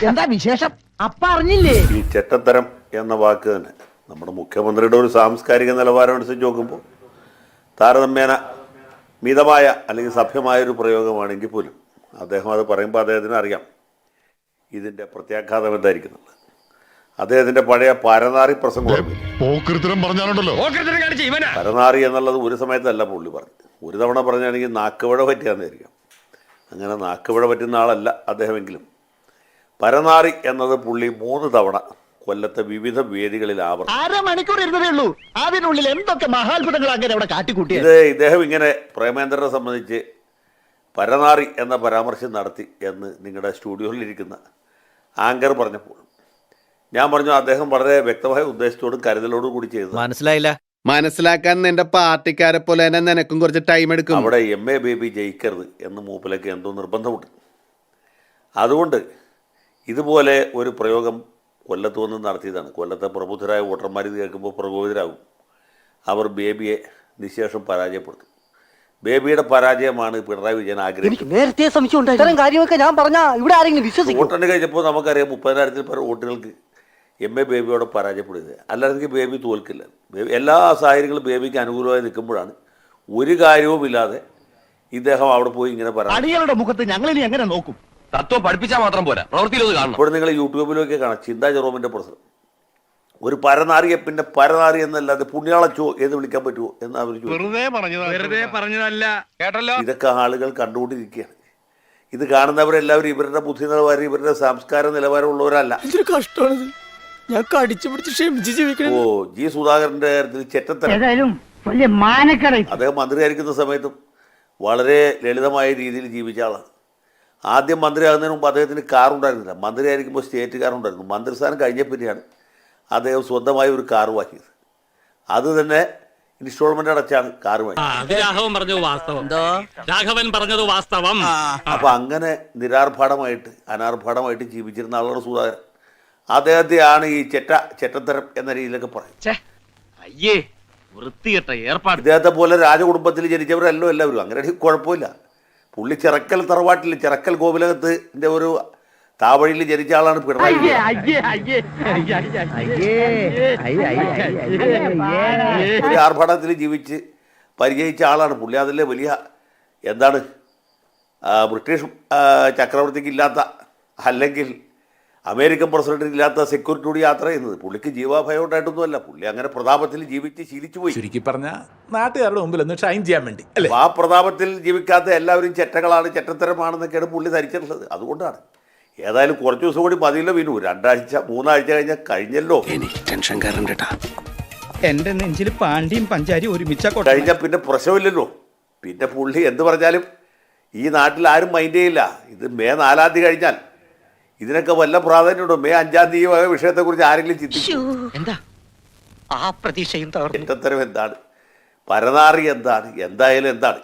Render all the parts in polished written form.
എന്താ വിശേഷം? അപ്പ അറിഞ്ഞില്ലേ? ഈ ചെറ്റത്തരം എന്ന വാക്ക് തന്നെ നമ്മുടെ മുഖ്യമന്ത്രിയുടെ ഒരു സാംസ്കാരിക നിലവാരം അനുസരിച്ച് നോക്കുമ്പോൾ താരതമ്യേന മിതമായ അല്ലെങ്കിൽ സഭ്യമായൊരു പ്രയോഗമാണെങ്കിൽ പോലും അദ്ദേഹം അത് പറയുമ്പോൾ അദ്ദേഹത്തിന് അറിയാം ഇതിൻ്റെ പ്രത്യാഘാതം എന്തായിരിക്കുന്നുണ്ട്. അദ്ദേഹത്തിൻ്റെ പഴയ പരനാറി പ്രസംഗം പരനാറി എന്നുള്ളത് ഒരു സമയത്തല്ല പുള്ളി പറഞ്ഞു, ഒരു തവണ പറഞ്ഞാണെങ്കിൽ നാക്കുപഴ പറ്റിയാന്നിരിക്കാം. അങ്ങനെ നാക്കുപഴ പറ്റുന്ന ആളല്ല അദ്ദേഹമെങ്കിലും പരനാറി എന്നത് പുള്ളി 3 തവണ കൊല്ലത്തെ വിവിധ വേദികളിൽ അരമണിക്കൂർ ഇരുന്നതേ ഉള്ളൂ. അതിനുള്ളിൽ എന്തൊക്കെ മഹാത്ഭുതങ്ങൾ അങ്ങനെ അവിടെ കാട്ടിക്കൂട്ടി. ഇദ്ദേഹം ഇങ്ങനെ പ്രേമേന്ദ്രനെ സംബന്ധിച്ച് പരനാറി എന്ന പരാമർശം നടത്തി എന്ന് നിങ്ങളുടെ സ്റ്റുഡിയോയിലിരിക്കുന്ന ആങ്കർ പറഞ്ഞപ്പോൾ ഞാൻ പറഞ്ഞു അദ്ദേഹം വളരെ വ്യക്തമായ ഉദ്ദേശത്തോടും കരുതലോടും കൂടി ചെയ്തത്. മനസ്സിലായില്ല. മനസ്സിലാക്കാൻ നിന്റെ പാർട്ടിക്കാരെ പോലെ തന്നെ നിനക്കും കുറച്ച് ടൈം എടുക്കും. അവിടെ MA ബേബി ജയിക്കരുത് എന്ന് മൂപ്പിലേക്ക് എന്തോ നിർബന്ധമുണ്ട്. അതുകൊണ്ട് ഇതുപോലെ ഒരു പ്രയോഗം കൊല്ലത്ത് വന്ന് നടത്തിയതാണ്. കൊല്ലത്തെ പ്രബുദ്ധരായ വോട്ടർമാർ ഇത് കേൾക്കുമ്പോൾ പ്രകോപിതരാകും. അവർ ബേബിയെ നിശേഷം പരാജയപ്പെടുത്തും. ബേബിയുടെ പരാജയമാണ് പിണറായി വിജയൻ ആഗ്രഹിക്കുന്നത്. നേരത്തെ സംശയം കാര്യമൊക്കെ ഞാൻ പറഞ്ഞ ഇവിടെ ആരെങ്കിലും വിശ്വസിക്കും. വോട്ടെണ്ണി കഴിഞ്ഞപ്പോൾ നമുക്കറിയാം 30,000-ൽ പരം വോട്ടുകൾക്ക് MA ബേബിയോട് പരാജയപ്പെടുന്നത്. അല്ലാതെങ്കിൽ ബേബി തോൽക്കില്ല. എല്ലാ സാഹചര്യങ്ങളും ബേബിക്ക് അനുകൂലമായി നിൽക്കുമ്പോഴാണ് ഒരു കാര്യവുമില്ലാതെ ഇദ്ദേഹം അവിടെ പോയി ഇങ്ങനെ അടികളുടെ മുഖത്ത് ഞങ്ങളിനി എങ്ങനെ നോക്കും? തത്വം പഠിപ്പിച്ചാൽ മാത്രം പോരാ, പ്രവൃത്തിയിലത് കാണണം. ഇപ്പോൾ നിങ്ങൾ യൂട്യൂബിലൊക്കെ കാണാം ചിന്താ ജെറോമിൻ്റെ പ്രസംഗം. ഒരു പരനാറിയെ പിന്നെ പരനാറി എന്നല്ലാതെ പുണ്യാളച്ചോ എന്ന് വിളിക്കാൻ പറ്റുമോ എന്ന് അവർ പറഞ്ഞതല്ല കേട്ടല്ലോ. ഇതൊക്കെ ആളുകൾ കണ്ടുകൊണ്ടിരിക്കുകയാണ്. ഇത് കാണുന്നവരെല്ലാവരും ഇവരുടെ ബുദ്ധി നിലവാരം ഇവരുടെ സംസ്കാര നിലവാരമുള്ളവരല്ല. ഞാൻ കടിച്ചു പിടിച്ച് ക്ഷമിച്ച് ജീവിക്കണം. ജി സുധാകരന്റെ കാര്യത്തിൽ ചെറ്റത്തരം. അദ്ദേഹം മന്ത്രിയായിരിക്കുന്ന സമയത്തും വളരെ ലളിതമായ രീതിയിൽ ജീവിച്ച ആളാണ്. ആദ്യം മന്ത്രിയാകുന്നതിന് മുമ്പ് അദ്ദേഹത്തിന് കാറുണ്ടായിരുന്നില്ല. മന്ത്രിയായിരിക്കുമ്പോൾ സ്റ്റേറ്റ് കാറുണ്ടായിരുന്നു. മന്ത്രിസ്ഥാനം കഴിഞ്ഞ പിന്നെയാണ് അദ്ദേഹം സ്വന്തമായി ഒരു കാറ് വാങ്ങിയത്. അത് തന്നെ ഇൻസ്റ്റാൾമെന്റ് അടച്ചാണ് കാറ് വാങ്ങിയത്. അപ്പൊ അങ്ങനെ നിരാർഭാടമായിട്ട് അനാർഭാടമായിട്ട് ജീവിച്ചിരുന്ന ആളാണ് സുധാകരൻ. അദ്ദേഹത്തെയാണ് ഈ ചെറ്റത്തരം എന്ന രീതിയിലൊക്കെ പറയുന്നത്. ഇദ്ദേഹത്തെ പോലെ രാജകുടുംബത്തിൽ ജനിച്ചവരല്ലോ എല്ലാവരും. അങ്ങനെ കുഴപ്പമില്ല. പുള്ളി ചിറക്കൽ തറവാട്ടിൽ ചിറക്കൽ ഗോകുലകത്തിന്റെ ഒരു താവഴിയിൽ ജനിച്ച ആളാണ് പിണറായി. ആർഭാടത്തിൽ ജീവിച്ച് പരിചയിച്ച ആളാണ് പുള്ളി. അതിലെ വലിയ എന്താണ് ബ്രിട്ടീഷ് ചക്രവർത്തിക്ക് ഇല്ലാത്ത അല്ലെങ്കിൽ അമേരിക്കൻ പ്രസിഡന്റിന് ഇല്ലാത്ത സെക്യൂരിറ്റിയോട് യാത്ര ചെയ്യുന്നത്. പുള്ളിക്ക് ജീവാഭയം ഉണ്ടായിട്ടൊന്നുമല്ല. പുള്ളി അങ്ങനെ പ്രതാപത്തിൽ ജീവിച്ച് ശീലിച്ചു പോയി. ചുരുക്കി പറഞ്ഞ നാട്ടുകാരുടെ മുമ്പിൽ ഒന്ന് ഷൈൻ ചെയ്യാൻ വേണ്ടി. ആ പ്രതാപത്തിൽ ജീവിക്കാത്ത എല്ലാവരും ചെറ്റകളാണ്, ചെറ്റത്തരമാണെന്നൊക്കെയാണ് പുള്ളി ധരിച്ചിട്ടുള്ളത്. അതുകൊണ്ടാണ്. ഏതായാലും കുറച്ച് ദിവസം കൂടി മതിയല്ലോ വിനു. 2 ആഴ്ച 3 ആഴ്ച കഴിഞ്ഞല്ലോ. എന്റെ നെഞ്ചിൽ പാണ്ടിയും പഞ്ചാരി ഒരുമിച്ച കഴിഞ്ഞ പിന്നെ പ്രശ്നമില്ലല്ലോ. പിന്നെ പുള്ളി എന്ത് പറഞ്ഞാലും ഈ നാട്ടിൽ ആരും മൈൻഡ് ചെയ്യില്ല. ഇത് മെയ് 4-ാം തീയതി കഴിഞ്ഞാൽ ഇതിനൊക്കെ വല്ല പ്രാധാന്യമുണ്ടോ? മെയ് 5-ാം തീയതി വിഷയത്തെ കുറിച്ച് ആരെങ്കിലും ചിന്തിക്കും? ചെറ്റത്തരം എന്താണ്, പരനാറി എന്താണ്, എന്തായാലും എന്താണ്,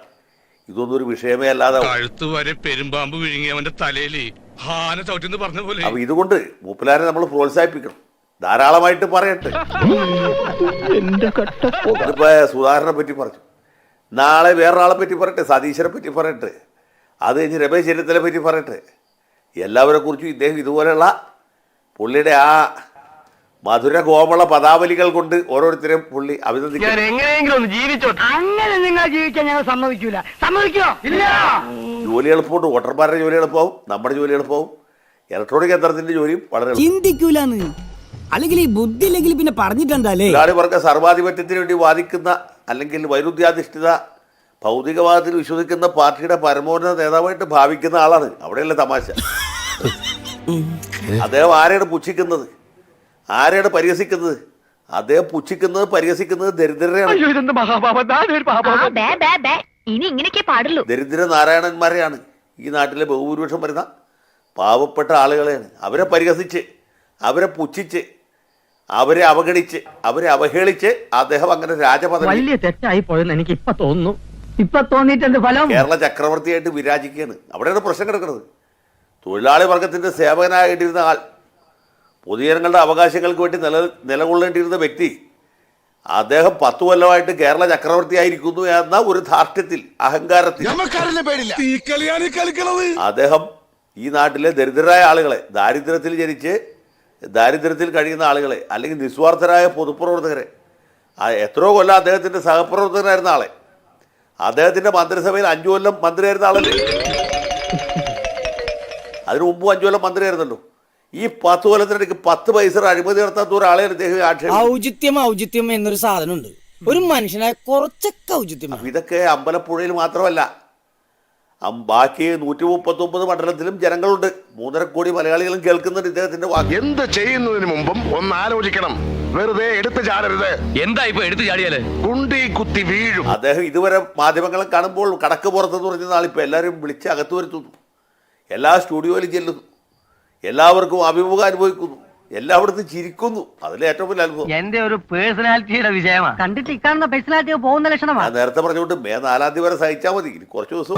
ഇതൊന്നും ഒരു വിഷയമേ അല്ലാതെ. അപ്പൊ ഇതുകൊണ്ട് മൂപ്പലാരെ നമ്മൾ പ്രോത്സാഹിപ്പിക്കണം, ധാരാളമായിട്ട് പറയട്ടെ. ഇതിപ്പോ സുധാകരനെ പറ്റി പറഞ്ഞു, നാളെ വേറൊരാളെ പറ്റി പറയട്ടെ, സതീശനെ പറ്റി പറയട്ടെ, അത് കഴിഞ്ഞ് രമേശ് ചെന്നിത്തലയെ പറ്റി പറയട്ടെ. എല്ലാവരെ കുറിച്ചും ഇദ്ദേഹം ഇതുപോലെയുള്ള പുള്ളിയുടെ ആ മധുര കോമള പദാവലികൾ കൊണ്ട് ഓരോരുത്തരും പുള്ളി അഭിനന്ദിക്കും. ജോലി എളുപ്പമുണ്ട്. വോട്ടർമാരുടെ ജോലി എളുപ്പമാവും, നമ്മുടെ ജോലി എളുപ്പമാവും, ഇലക്ട്രോണിക് യന്ത്രത്തിന്റെ ജോലിയും വളരെ ചിന്തിക്കൂലെന്ന്. അല്ലെങ്കിൽ ഈ ബുദ്ധി ഇല്ലെങ്കിൽ പിന്നെ പറഞ്ഞിട്ടെന്താലേ. തൊഴിലാളിവർഗ സർവാധിപത്യത്തിന് വേണ്ടി വാദിക്കുന്ന അല്ലെങ്കിൽ വൈരുദ്ധ്യാധിഷ്ഠിത ഭൗതികവാദത്തിൽ വിശ്വസിക്കുന്ന പാർട്ടിയുടെ പരമോന്നത നേതാവായിട്ട് ഭാവിക്കുന്ന ആളാണ്. അവിടെയല്ല തമാശ. അദ്ദേഹം ആരെയാണ് പുച്ഛിക്കുന്നത്, ആരെയാണ് പരിഹസിക്കുന്നത്? അദ്ദേഹം പുച്ഛിക്കുന്നത് പരിഹസിക്കുന്നത് ദരിദ്രരെയാണ്, ദരിദ്ര നാരായണന്മാരെയാണ്. ഈ നാട്ടിലെ ബഹുഭൂരിപക്ഷം വരുന്ന പാവപ്പെട്ട ആളുകളെയാണ്. അവരെ പരിഹസിച്ച്, അവരെ പുച്ഛിച്ച്, അവരെ അവഗണിച്ച്, അവരെ അവഹേളിച്ച് അദ്ദേഹം അങ്ങനെ രാജപദവി വലിയ തെറ്റായി പോയെന്ന് എനിക്ക് ഇപ്പൊ തോന്നുന്നു. ഇപ്പൊ തോന്നിയിട്ടുണ്ട് ഫലം. കേരള ചക്രവർത്തിയായിട്ട് വിരാജിക്കുകയാണ്. അവിടെയാണ് പ്രശ്നം കിടക്കുന്നത്. തൊഴിലാളി വർഗത്തിന്റെ സേവകനായിട്ടിരുന്ന ആൾ, പൊതുജനങ്ങളുടെ അവകാശങ്ങൾക്ക് വേണ്ടി നിലകൊള്ളേണ്ടിയിരുന്ന വ്യക്തി, അദ്ദേഹം 10 കൊല്ലമായിട്ട് കേരള ചക്രവർത്തി ആയിരിക്കുന്നു എന്ന ഒരു ധാർഷ്ട്യത്തിൽ, അഹങ്കാരത്തിൽ അദ്ദേഹം ഈ നാട്ടിലെ ദരിദ്രരായ ആളുകളെ, ദാരിദ്ര്യത്തിൽ ജനിച്ച് ദാരിദ്ര്യത്തിൽ കഴിയുന്ന ആളുകളെ, അല്ലെങ്കിൽ നിസ്വാർത്ഥരായ പൊതുപ്രവർത്തകരെ, എത്രയോ കൊല്ലം അദ്ദേഹത്തിൻ്റെ സഹപ്രവർത്തകനായിരുന്ന ആളെ, അദ്ദേഹത്തിൻ്റെ മന്ത്രിസഭയിൽ 5 കൊല്ലം മന്ത്രിയായിരുന്ന ആളല്ലേ, അതിനു മുമ്പ് 5 കൊല്ലം മന്ത്രിയായിരുന്നല്ലോ. ഈ 10 കൊല്ലത്തിനിടയ്ക്ക് 10 പൈസ അഴിമതി നടത്താത്ത ഒരാളെ അദ്ദേഹം ഔചിത്യം ഔചിത്യം എന്നൊരു സാധനമുണ്ട്. ഒരു മനുഷ്യനായ കുറച്ചൊക്കെ ഔചിത്യം. ഇതൊക്കെ അമ്പലപ്പുഴയിൽ മാത്രമല്ല, ബാക്കി 139 മണ്ഡലത്തിലും ജനങ്ങളുണ്ട്. 3.5 കോടി മലയാളികളും കേൾക്കുന്നുണ്ട് ഇദ്ദേഹത്തിന്റെ വാക്ക്. എന്ത് ചെയ്യുന്നതിന് മുമ്പും ഒന്ന് ആലോചിക്കണം. വെറുതെ എടുത്തു ചാടരുത്. എന്താ ഇപ്പൊ എടുത്തു ചാടിയാല് കുണ്ടി കുത്തി വീഴും. അദ്ദേഹം ഇതുവരെ മാധ്യമങ്ങളെ കാണുമ്പോൾ കടക്ക് പുറത്തെന്ന് പറഞ്ഞ നാളിപ്പോൾ എല്ലാവരും വിളിച്ച് അകത്ത് വരുത്തുന്നു, എല്ലാ സ്റ്റുഡിയോയിലും ചെല്ലുന്നു, എല്ലാവർക്കും അഭിമുഖം അനുഭവിക്കുന്നു, എല്ലായിടത്തും ചിരിക്കുന്നു. അതിലെ ഏറ്റവും വലിയ അത്ഭുതം എന്റെ ഒരു പേഴ്സണാലിറ്റിയുടെ വിജയമാണ്. കണ്ടിട്ട് ഇക്കാണുന്ന പേഴ്സണാലിറ്റി പോകുന്ന ലക്ഷണമാണ്. ഞാൻ നേരത്തെ പറഞ്ഞുകൊണ്ട് May 4 തീയതി വരെ സഹിച്ചാൽ മതി, ഇനി കുറച്ച് ദിവസം.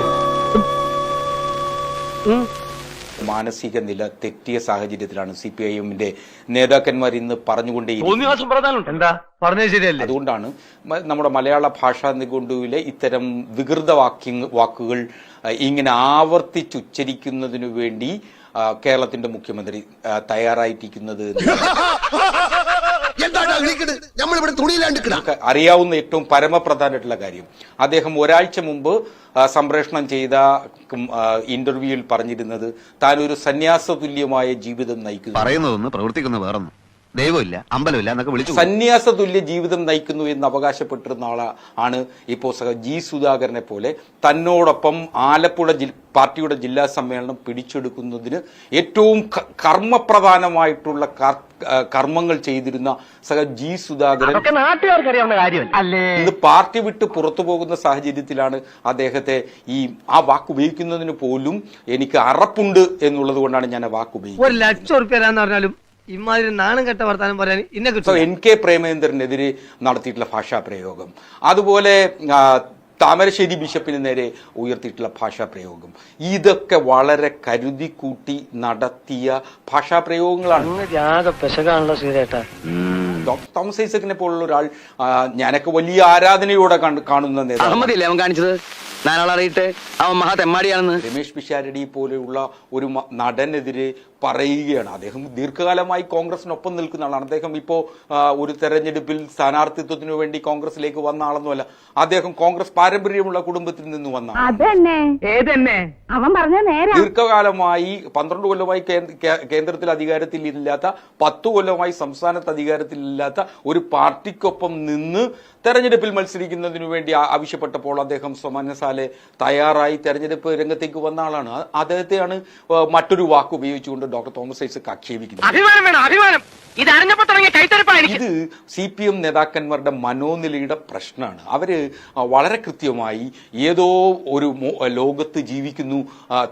മാനസിക നില തെറ്റിയ സാഹചര്യത്തിലാണ് CPIM-ന്റെ നേതാക്കന്മാർ ഇന്ന് പറഞ്ഞുകൊണ്ടേയിരിക്കുന്നത്. എന്താ പറഞ്ഞത് ശരിയല്ലേ? അതുകൊണ്ടാണ് നമ്മുടെ മലയാള ഭാഷാ നിഘണ്ടുവിലെ ഇത്തരം വികൃത വാക്കുകൾ ഇങ്ങനെ ആവർത്തിച്ചുച്ചരിക്കുന്നതിനു വേണ്ടി കേരളത്തിന്റെ മുഖ്യമന്ത്രി തയ്യാറായിട്ടിരിക്കുന്നത് അറിയാവുന്ന ഏറ്റവും പരമപ്രധാനമായിട്ടുള്ള കാര്യം, അദ്ദേഹം ഒരാഴ്ച മുമ്പ് സംപ്രേഷണം ചെയ്ത ഇന്റർവ്യൂവിൽ പറഞ്ഞിരുന്നത് താൻ ഒരു സന്യാസ തുല്യമായ ജീവിതം നയിക്കുന്നു, പറയുന്നതൊന്ന് പ്രവർത്തിക്കുന്ന വേറൊന്നും, ദൈവമില്ല അമ്പലമില്ല എന്നൊക്കെ വിളിച്ചു സന്യാസ തുല്യ ജീവിതം നയിക്കുന്നു എന്ന് അവകാശപ്പെട്ടിരുന്ന ആളാണ് ഇപ്പോൾ G. സുധാകരനെ പോലെ തന്നോടൊപ്പം ആലപ്പുഴ പാർട്ടിയുടെ ജില്ലാ സമ്മേളനം പിടിച്ചെടുക്കുന്നതിന് ഏറ്റവും കർമ്മപ്രധാനമായിട്ടുള്ള കർമ്മങ്ങൾ ചെയ്തിരുന്ന G. സുധാകരൻ നാട്ടുകാർക്ക് അറിയാവുന്ന കാര്യമല്ലേ. ഇന്ന് പാർട്ടി വിട്ട് പുറത്തു പോകുന്ന സാഹചര്യത്തിലാണ് അദ്ദേഹത്തെ ആ വാക്ക് ഉപയോഗിക്കുന്നതിന് പോലും എനിക്ക് അറപ്പുണ്ട് എന്നുള്ളത് കൊണ്ടാണ് ഞാൻ ആ വാക്ക് ഉപയോഗിക്കുന്നത്. 1 ലക്ഷം റുപ്യ എന്ന് പറഞ്ഞാലും ഇമാതിരി നാണം കെട്ട വർത്താനം പറയാൻ ഇന്നെ കിട്ടും. NK പ്രേമേന്ദ്രനെതിരെ നടത്തിയിട്ടുള്ള ഭാഷാ പ്രയോഗം, അതുപോലെ താമരശ്ശേരി ബിഷപ്പിന് നേരെ ഉയർത്തിയിട്ടുള്ള ഭാഷാ പ്രയോഗം, ഇതൊക്കെ വളരെ കരുതിക്കൂട്ടി നടത്തിയ ഭാഷാ പ്രയോഗങ്ങളാണ്. ഡോക്ടർ തോമസ് ഐസക്കിനെ പോലുള്ള ഒരാൾ ഞാനൊക്കെ വലിയ ആരാധനയോടെ കാണുന്ന നേതാവ്. അവൻ കാണിച്ചത് നാലാളറിയിട്ട് അവൻ മഹാ തെമ്മാടിയാണെന്ന്. രമേശ് പിഷാരടി പോലെയുള്ള ഒരു നടനെതിരെ പറയുകയാണ്. അദ്ദേഹം ദീർഘകാലമായി കോൺഗ്രസിനൊപ്പം നിൽക്കുന്ന ആളാണ്. അദ്ദേഹം ഇപ്പോൾ ഒരു തെരഞ്ഞെടുപ്പിൽ സ്ഥാനാർത്ഥിത്വത്തിനു വേണ്ടി കോൺഗ്രസിലേക്ക് വന്ന ആളൊന്നുമല്ല. അദ്ദേഹം കോൺഗ്രസ് പാരമ്പര്യമുള്ള കുടുംബത്തിൽ നിന്ന് വന്ന ദീർഘകാലമായി 12 കൊല്ലമായി കേന്ദ്രത്തിൽ അധികാരത്തിൽ ഇല്ലാത്ത, 10 കൊല്ലമായി സംസ്ഥാനത്ത് അധികാരത്തിൽ ഇല്ലാത്ത ഒരു പാർട്ടിക്കൊപ്പം നിന്ന് തെരഞ്ഞെടുപ്പിൽ മത്സരിക്കുന്നതിനു വേണ്ടി ആവശ്യപ്പെട്ടപ്പോൾ അദ്ദേഹം സ്വമനസാലെ തയ്യാറായി തെരഞ്ഞെടുപ്പ് രംഗത്തേക്ക് വന്ന ആളാണ്. അദ്ദേഹത്തെയാണ് മറ്റൊരു വാക്ക് ഉപയോഗിച്ചുകൊണ്ട് ഡോക്ടർ തോമസ് ഐസക് ആക്ഷേപിക്കുന്നത്. ഇത് CPM നേതാക്കന്മാരുടെ മനോനിലയുടെ പ്രശ്നമാണ്. അവര് വളരെ കൃത്യമായി ഏതോ ഒരു ലോകത്ത് ജീവിക്കുന്നു,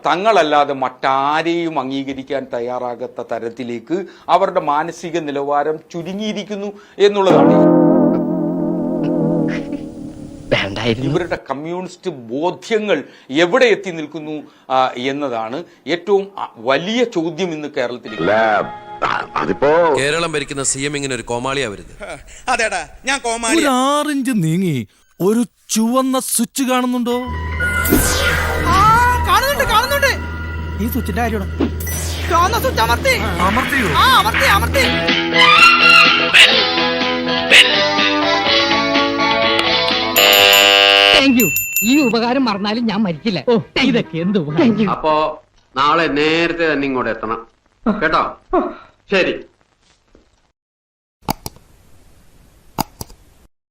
തങ്ങളല്ലാതെ മറ്റാരെയും അംഗീകരിക്കാൻ തയ്യാറാകാത്ത തരത്തിലേക്ക് അവരുടെ മാനസിക നിലവാരം ചുരുങ്ങിയിരിക്കുന്നു എന്നുള്ളതാണ്. ഇവരുടെ കമ്മ്യൂണിസ്റ്റ് ബോധ്യങ്ങൾ എവിടെ എത്തി നിൽക്കുന്നു എന്നതാണ് ഏറ്റവും വലിയ ചോദ്യം ഇന്ന് കേരളത്തിലേക്ക്. കേരളം ഭരിക്കുന്ന CM ഇങ്ങനെ ഒരു കോമാളിയാവരുത്. അതേടാ ഞാൻ കോമാളി. 6 ഇഞ്ച് നീങ്ങി ഒരു ചുവന്ന സ്വിച്ച് കാണുന്നുണ്ടോ? കാണുന്നുണ്ട്. ഈ സ്വിച്ചിന്റെ കാര്യമാണ്. ചുവന്ന സ്വിച്ച് അമർത്തി. ഈ ഉപകാരം മറന്നാലും ഞാൻ മരിക്കില്ല. ഇതൊക്കെ എന്ത് അപ്പോ നാളെ നേരത്തെ തന്നെ ഇങ്ങോട്ട് എത്തണം കേട്ടോ. ശരി.